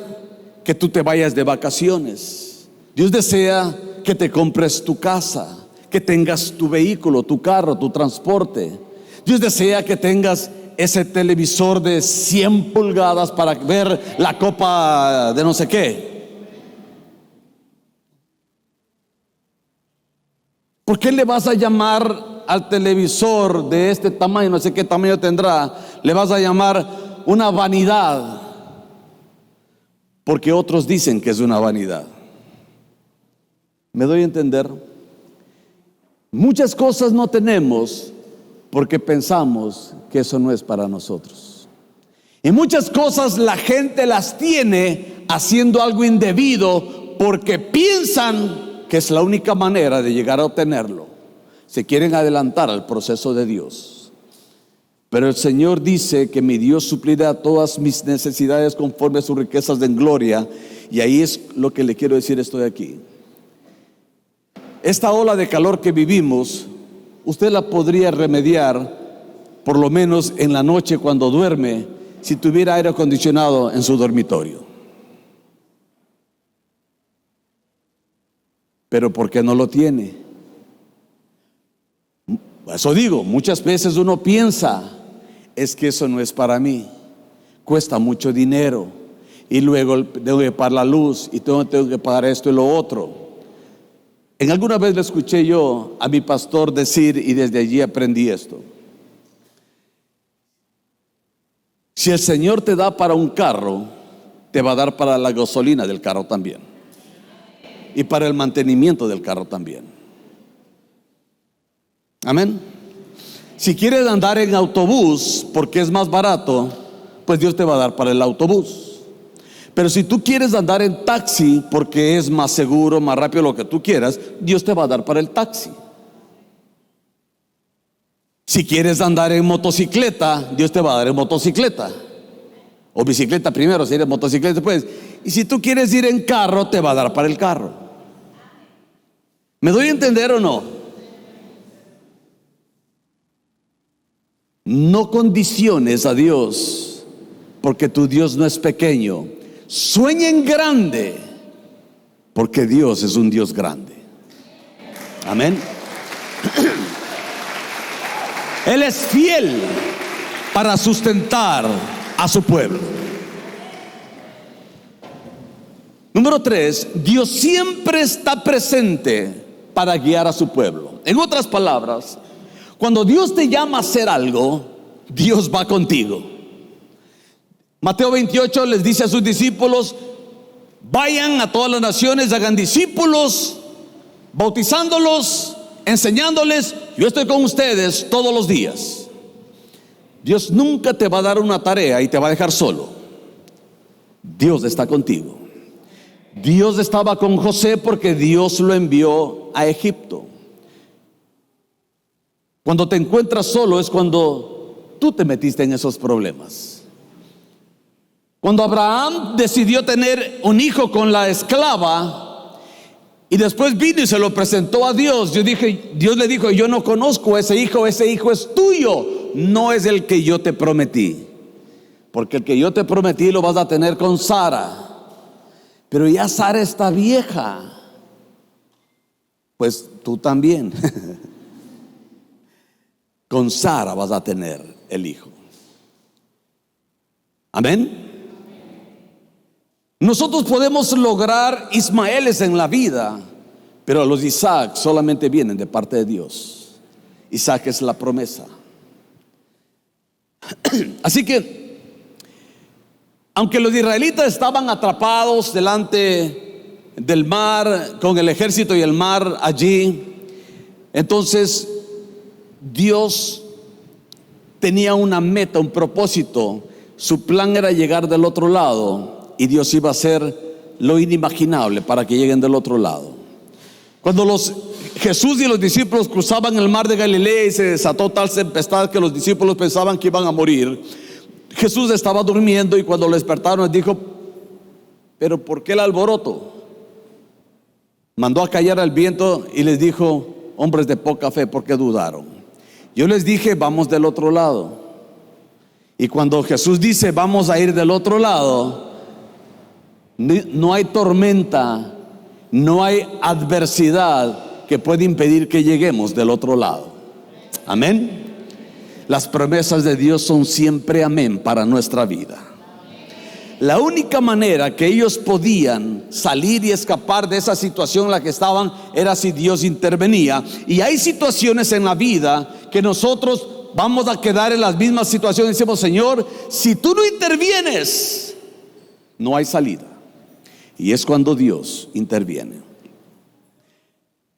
[SPEAKER 8] que tú te vayas de vacaciones. Dios desea que te compres tu casa, que tengas tu vehículo, tu carro, tu transporte. Dios desea que tengas ese televisor de 100 pulgadas para ver la copa de no sé qué. ¿Por qué le vas a llamar al televisor de este tamaño, no sé qué tamaño tendrá, le vas a llamar una vanidad? Porque otros dicen que es una vanidad. ¿Me doy a entender? Muchas cosas no tenemos porque pensamos que eso no es para nosotros. Y muchas cosas la gente las tiene haciendo algo indebido porque piensan que es la única manera de llegar a obtenerlo. Se quieren adelantar al proceso de Dios. Pero el Señor dice que mi Dios suplirá todas mis necesidades conforme a sus riquezas en gloria. Y ahí es lo que le quiero decir, estoy aquí. Esta ola de calor que vivimos, usted la podría remediar, por lo menos en la noche cuando duerme, si tuviera aire acondicionado en su dormitorio. Pero ¿por qué no lo tiene? Eso digo, muchas veces uno piensa, es que eso no es para mí, cuesta mucho dinero, y luego tengo que pagar la luz, y tengo que pagar esto y lo otro. En alguna vez le escuché yo a mi pastor decir, y desde allí aprendí esto: si el Señor te da para un carro, te va a dar para la gasolina del carro también, y para el mantenimiento del carro también. Amén. Si quieres andar en autobús porque es más barato, pues Dios te va a dar para el autobús. Pero si tú quieres andar en taxi porque es más seguro, más rápido, lo que tú quieras, Dios te va a dar para el taxi. Si quieres andar en motocicleta, Dios te va a dar en motocicleta. O bicicleta primero, si eres motocicleta después. Y si tú quieres ir en carro, te va a dar para el carro. ¿Me doy a entender o no? No condiciones a Dios, porque tu Dios no es pequeño. Sueñen grande, porque Dios es un Dios grande. Amén. Él es fiel para sustentar a su pueblo. Número 3, Dios siempre está presente para guiar a su pueblo. En otras palabras, cuando Dios te llama a hacer algo, Dios va contigo. Mateo 28 les dice a sus discípulos: vayan a todas las naciones, hagan discípulos, bautizándolos, enseñándoles. Yo estoy con ustedes todos los días. Dios nunca te va a dar una tarea y te va a dejar solo. Dios está contigo. Dios estaba con José porque Dios lo envió a Egipto. Cuando te encuentras solo es cuando tú te metiste en esos problemas. Cuando Abraham decidió tener un hijo con la esclava y después vino y se lo presentó a Dios, Dios le dijo: yo no conozco a ese hijo es tuyo, no es el que yo te prometí, porque el que yo te prometí lo vas a tener con Sara. Pero ya Sara está vieja, pues tú también. Con Sara vas a tener el hijo. Amén. Nosotros podemos lograr Ismaeles en la vida, pero los Isaac solamente vienen de parte de Dios. Isaac es la promesa. Así que, aunque los israelitas estaban atrapados delante del mar, con el ejército y el mar allí, entonces Dios tenía una meta, un propósito. Su plan era llegar del otro lado, y Dios iba a hacer lo inimaginable para que lleguen del otro lado. Cuando Jesús y los discípulos cruzaban el mar de Galilea y se desató tal tempestad que los discípulos pensaban que iban a morir, Jesús estaba durmiendo, y cuando lo despertaron les dijo: ¿pero por qué el alboroto? Mandó a callar al viento y les dijo: hombres de poca fe, ¿por qué dudaron? Yo les dije: vamos del otro lado. Y cuando Jesús dice vamos a ir del otro lado, no hay tormenta, no hay adversidad que pueda impedir que lleguemos del otro lado. Amén. Las promesas de Dios son siempre amén para nuestra vida. La única manera que ellos podían salir y escapar de esa situación en la que estaban era si Dios intervenía. Y hay situaciones en la vida que nosotros vamos a quedar en las mismas situaciones. Decimos: Señor, si tú no intervienes, no hay salida. Y es cuando Dios interviene.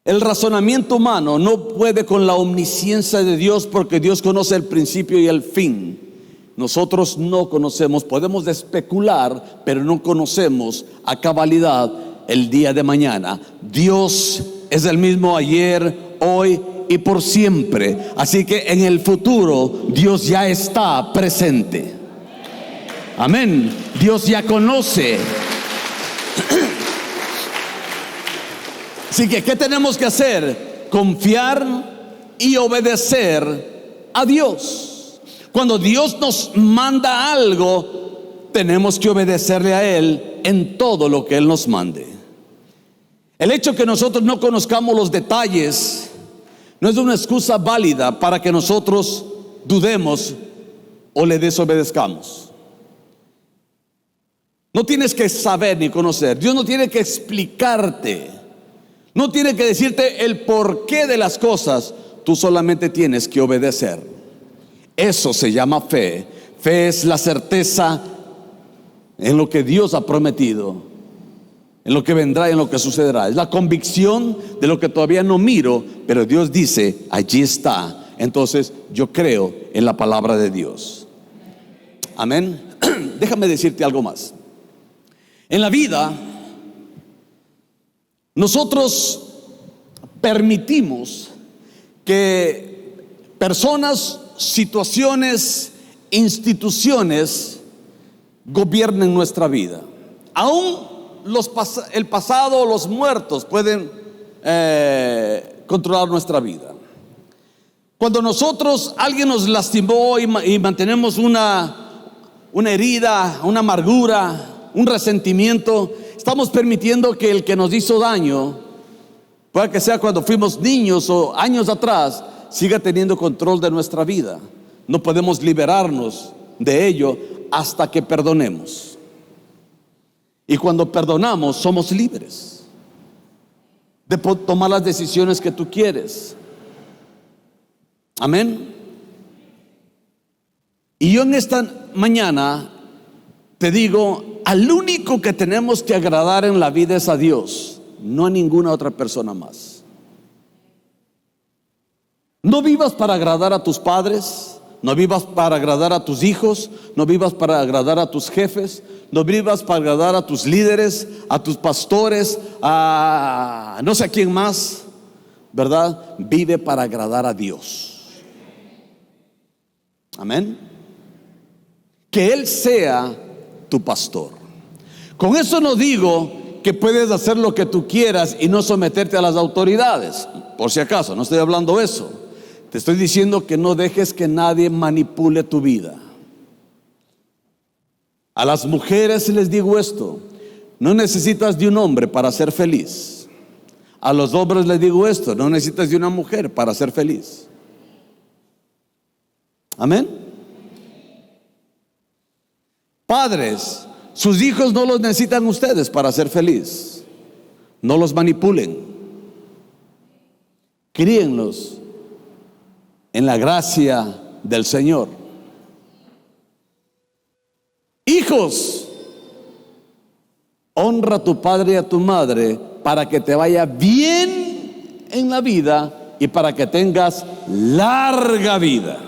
[SPEAKER 8] El razonamiento humano no puede con la omnisciencia de Dios, porque Dios conoce el principio y el fin. Nosotros no conocemos, podemos especular, pero no conocemos a cabalidad el día de mañana. Dios es el mismo ayer, hoy y por siempre. Así que en el futuro Dios ya está presente. Amén. Dios ya conoce. Así que, ¿qué tenemos que hacer? Confiar y obedecer a Dios. Cuando Dios nos manda algo, tenemos que obedecerle a Él en todo lo que Él nos mande. El hecho que nosotros no conozcamos los detalles no es una excusa válida para que nosotros dudemos o le desobedezcamos. No tienes que saber ni conocer. Dios no tiene que explicarte, no tiene que decirte el porqué de las cosas. Tú solamente tienes que obedecer. Eso se llama fe. Fe es la certeza en lo que Dios ha prometido, en lo que vendrá y en lo que sucederá. Es la convicción de lo que todavía no miro, pero Dios dice: allí está. Entonces yo creo en la palabra de Dios. Amén. Déjame decirte algo más. En la vida, nosotros permitimos que personas, situaciones, instituciones gobiernen nuestra vida. Aún el pasado, los muertos pueden controlar nuestra vida. Cuando alguien nos lastimó y mantenemos una herida, una amargura, un resentimiento, estamos permitiendo que el que nos hizo daño, puede que sea cuando fuimos niños o años atrás, siga teniendo control de nuestra vida. No podemos liberarnos de ello hasta que perdonemos. Y cuando perdonamos, somos libres de tomar las decisiones que tú quieres. Amén. Y yo en esta mañana te digo: al único que tenemos que agradar en la vida es a Dios, no a ninguna otra persona más. No vivas para agradar a tus padres, no vivas para agradar a tus hijos, no vivas para agradar a tus jefes, no vivas para agradar a tus líderes, a tus pastores, a no sé a quién más, ¿verdad? Vive para agradar a Dios. Amén. Que Él sea tu pastor. Con eso no digo que puedes hacer lo que tú quieras y no someterte a las autoridades, por si acaso, no estoy hablando eso. Te estoy diciendo que no dejes que nadie manipule tu vida. A las mujeres les digo esto: no necesitas de un hombre para ser feliz. A los hombres les digo esto: no necesitas de una mujer para ser feliz. Amén. Padres, sus hijos no los necesitan ustedes para ser feliz. No los manipulen. Críenlos en la gracia del Señor. Hijos, honra a tu padre y a tu madre para que te vaya bien en la vida y para que tengas larga vida.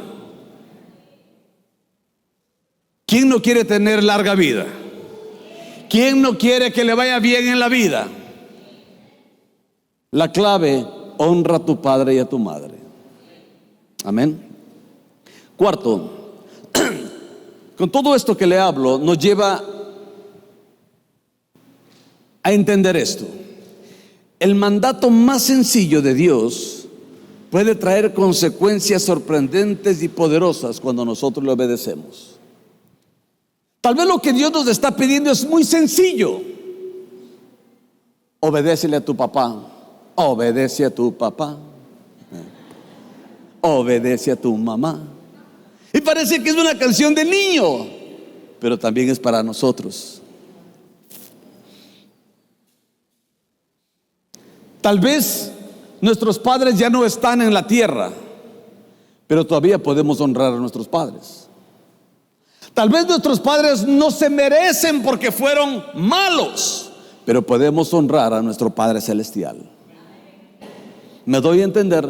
[SPEAKER 8] ¿Quién no quiere tener larga vida? ¿Quién no quiere que le vaya bien en la vida? La clave: honra a tu padre y a tu madre. Amén. Cuarto, con todo esto que le hablo, nos lleva a entender esto: el mandato más sencillo de Dios puede traer consecuencias sorprendentes y poderosas cuando nosotros le obedecemos. Tal vez lo que Dios nos está pidiendo es muy sencillo. Obedécele a tu papá. Obedece a tu papá. Obedece a tu mamá. Y parece que es una canción de niño, pero también es para nosotros. Tal vez nuestros padres ya no están en la tierra, pero todavía podemos honrar a nuestros padres. Tal vez nuestros padres no se merecen porque fueron malos, pero podemos honrar a nuestro Padre Celestial. ¿Me doy a entender?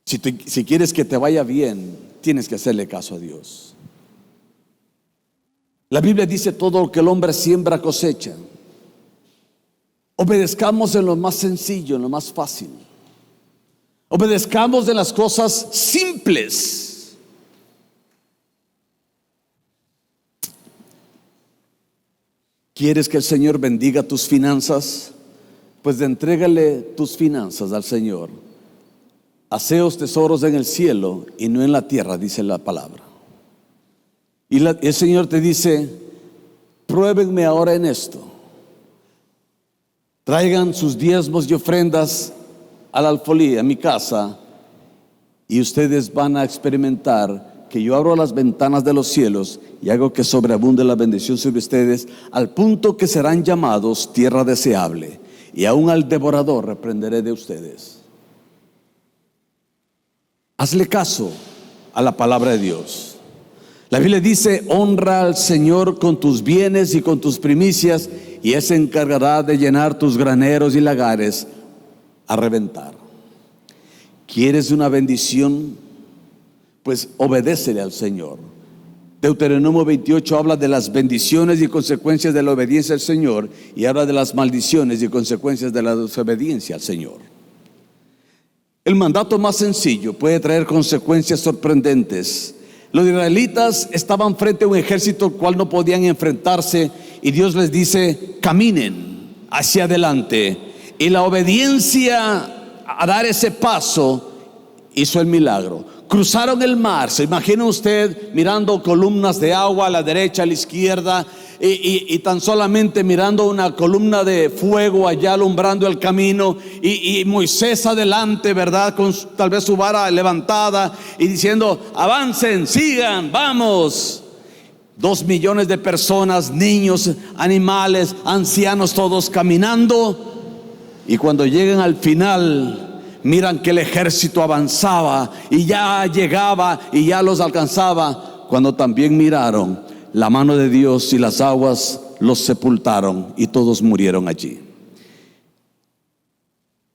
[SPEAKER 8] Si quieres que te vaya bien, tienes que hacerle caso a Dios. La Biblia dice: todo lo que el hombre siembra cosecha. Obedezcamos en lo más sencillo, en lo más fácil. Obedezcamos en las cosas simples. ¿Quieres que el Señor bendiga tus finanzas? Pues entrégale tus finanzas al Señor. Haceos tesoros en el cielo y no en la tierra, dice la palabra. Y el Señor te dice: pruébenme ahora en esto. Traigan sus diezmos y ofrendas al alfolí, a mi casa, y ustedes van a experimentar que yo abro las ventanas de los cielos y hago que sobreabunde la bendición sobre ustedes, al punto que serán llamados tierra deseable, y aún al devorador reprenderé de ustedes. Hazle caso a la palabra de Dios. La Biblia dice: honra al Señor con tus bienes y con tus primicias, y Él se encargará de llenar tus graneros y lagares a reventar. ¿Quieres una bendición? Pues obedécele al Señor. Deuteronomio 28 habla de las bendiciones y consecuencias de la obediencia al Señor, y habla de las maldiciones y consecuencias de la desobediencia al Señor. El mandato más sencillo puede traer consecuencias sorprendentes. Los israelitas estaban frente a un ejército al cual no podían enfrentarse, y Dios les dice: caminen hacia adelante. Y la obediencia a dar ese paso hizo el milagro. Cruzaron el mar. Se imagina usted mirando columnas de agua a la derecha, a la izquierda, y tan solamente mirando una columna de fuego allá alumbrando el camino, y Moisés adelante, ¿verdad? Con tal vez su vara levantada y diciendo: avancen, sigan, vamos. 2 millones de personas, niños, animales, ancianos, todos caminando. Y cuando llegan al final, miran que el ejército avanzaba y ya llegaba y ya los alcanzaba, cuando también miraron la mano de Dios y las aguas los sepultaron y todos murieron allí.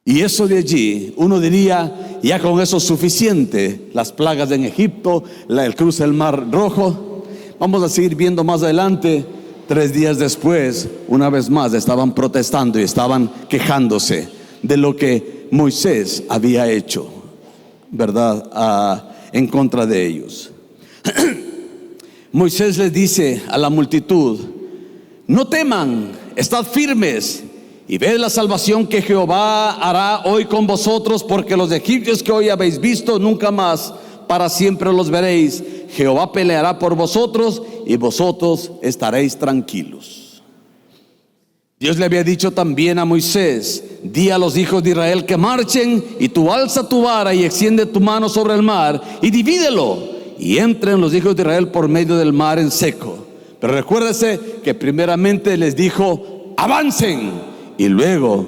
[SPEAKER 8] Y eso de allí, uno diría: ya con eso es suficiente. Las plagas en Egipto, el cruce del Mar Rojo. Vamos a seguir viendo más adelante. 3 días después, una vez más, estaban protestando y estaban quejándose de lo que Moisés había hecho, ¿verdad? En contra de ellos. Moisés les dice a la multitud: no teman, estad firmes y ved la salvación que Jehová hará hoy con vosotros, porque los egipcios que hoy habéis visto, nunca más para siempre los veréis. Jehová peleará por vosotros y vosotros estaréis tranquilos. Dios le había dicho también a Moisés: di a los hijos de Israel que marchen, y tú alza tu vara y extiende tu mano sobre el mar y divídelo, y entren los hijos de Israel por medio del mar en seco. Pero recuérdese que primeramente les dijo: avancen, y luego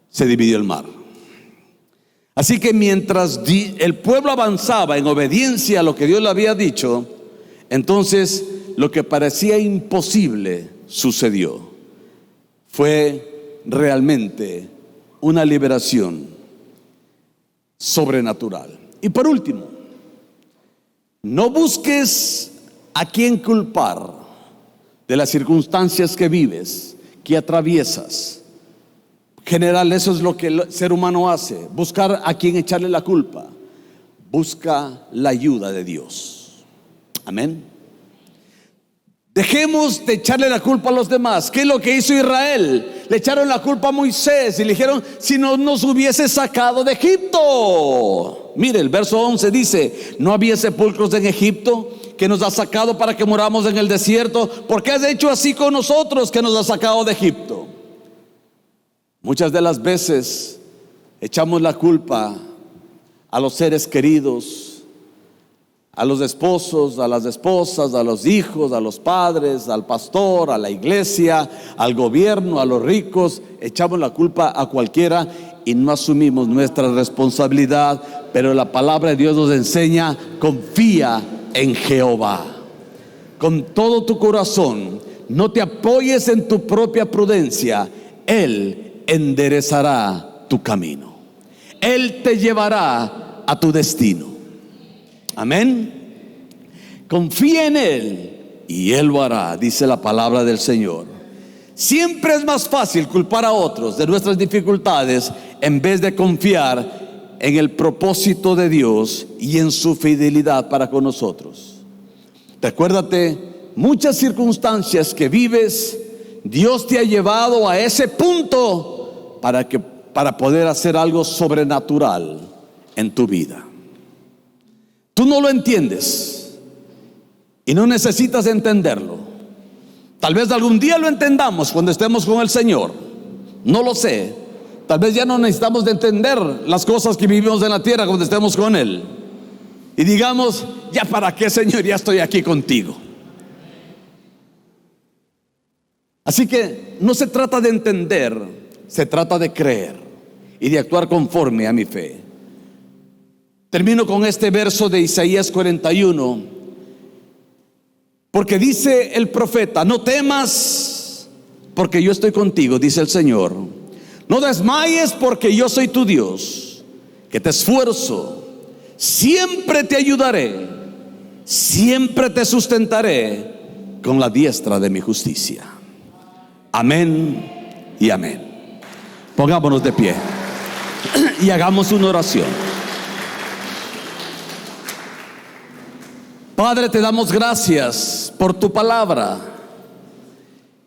[SPEAKER 8] se dividió el mar. Así que mientras el pueblo avanzaba en obediencia a lo que Dios le había dicho, entonces lo que parecía imposible sucedió. Fue realmente una liberación sobrenatural. Y por último, no busques a quién culpar de las circunstancias que vives, que atraviesas. En general, eso es lo que el ser humano hace: buscar a quien echarle la culpa. Busca la ayuda de Dios. Amén. Dejemos de echarle la culpa a los demás. ¿Qué es lo que hizo Israel? Le echaron la culpa a Moisés y le dijeron: si no nos hubiese sacado de Egipto. Mire, el verso 11 dice: no había sepulcros en Egipto, que nos ha sacado para que moramos en el desierto. ¿Por qué has hecho así con nosotros, que nos has sacado de Egipto? Muchas de las veces echamos la culpa a los seres queridos, a los esposos, a las esposas, a los hijos, a los padres, al pastor, a la iglesia, al gobierno, a los ricos. Echamos la culpa a cualquiera y no asumimos nuestra responsabilidad. Pero la palabra de Dios nos enseña: confía en Jehová con todo tu corazón, no te apoyes en tu propia prudencia. Él enderezará tu camino, Él te llevará a tu destino. Amén. Confía en Él y Él lo hará, dice la palabra del Señor. Siempre es más fácil culpar a otros de nuestras dificultades en vez de confiar en el propósito de Dios y en su fidelidad para con nosotros. Recuérdate, muchas circunstancias que vives, Dios te ha llevado a ese punto para poder hacer algo sobrenatural en tu vida. Tú no lo entiendes y no necesitas entenderlo. Tal vez algún día lo entendamos cuando estemos con el Señor. No lo sé. Tal vez ya no necesitamos de entender las cosas que vivimos en la tierra cuando estemos con Él. Y digamos: ya para qué, Señor, ya estoy aquí contigo. Así que no se trata de entender, se trata de creer y de actuar conforme a mi fe. Termino con este verso de Isaías 41, porque dice el profeta: no temas, porque yo estoy contigo, dice el Señor. No desmayes, porque yo soy tu Dios, que te esfuerzo, siempre te ayudaré, siempre te sustentaré con la diestra de mi justicia. Amén y amén. Pongámonos de pie y hagamos una oración. Padre, te damos gracias por tu palabra.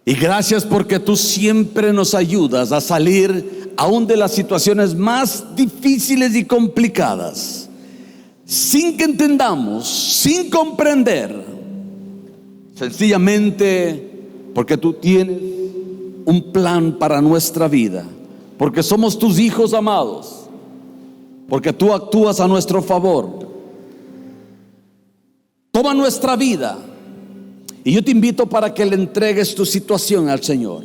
[SPEAKER 8] Y gracias porque tú siempre nos ayudas a salir aún de las situaciones más difíciles y complicadas, sin que entendamos, sin comprender, sencillamente porque tú tienes un plan para nuestra vida, porque somos tus hijos amados, porque tú actúas a nuestro favor. Toma nuestra vida. Y yo te invito para que le entregues tu situación al Señor.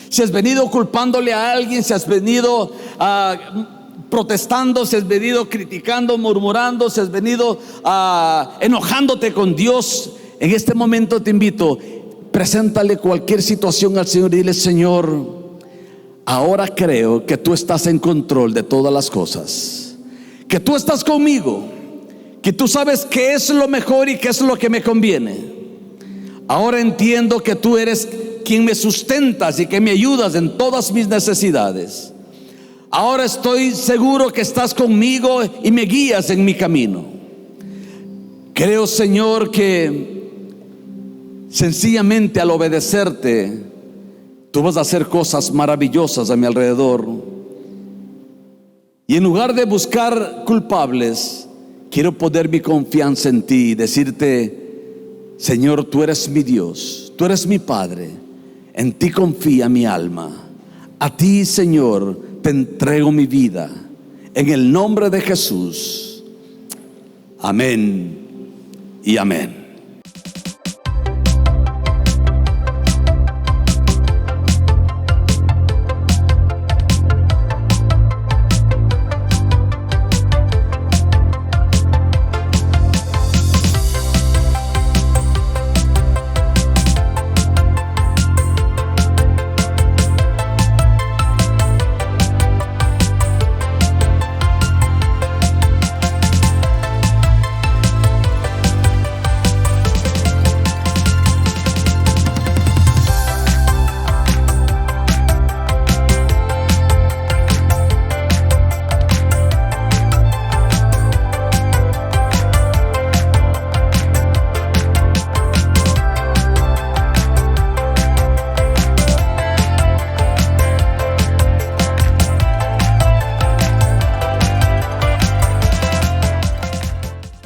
[SPEAKER 8] Si has venido culpándole a alguien, si has venido protestando, si has venido criticando, murmurando, si has venido enojándote con Dios, en este momento te invito: preséntale cualquier situación al Señor y dile: Señor, ahora creo que tú estás en control de todas las cosas, que tú estás conmigo, que tú sabes qué es lo mejor y qué es lo que me conviene. Ahora entiendo que tú eres quien me sustentas y que me ayudas en todas mis necesidades. Ahora estoy seguro que estás conmigo y me guías en mi camino. Creo, Señor, que sencillamente al obedecerte, Tú vas a hacer cosas maravillosas a mi alrededor. Y en lugar de buscar culpables, quiero poner mi confianza en ti y decirte: Señor, tú eres mi Dios, tú eres mi Padre, en ti confía mi alma. A ti, Señor, te entrego mi vida, en el nombre de Jesús. Amén y amén.